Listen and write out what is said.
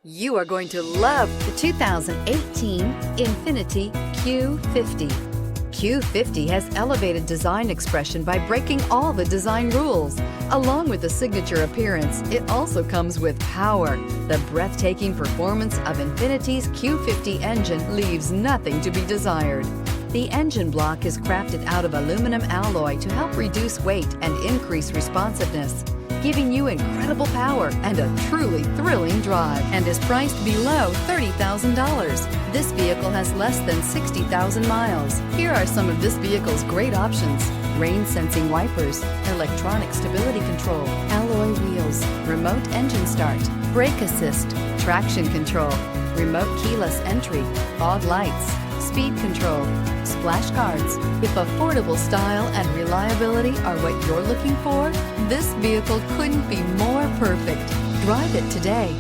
You are going to love the 2018 Infiniti Q50. Q50 has elevated design expression by breaking all the design rules. Along with the signature appearance, it also comes with power. The breathtaking performance of Infiniti's Q50 engine leaves nothing to be desired. The engine block is crafted out of aluminum alloy to help reduce weight and increase responsiveness, giving you incredible power and a truly thrilling drive, and is priced below $30,000. This vehicle has less than 60,000 miles. Here are some of this vehicle's great options: rain-sensing wipers, electronic stability control, alloy wheels, remote engine start, brake assist, traction control, remote keyless entry, fog lights, speed control, splash guards. If affordable style and reliability are what you're looking for, this vehicle couldn't be more perfect. Drive it today.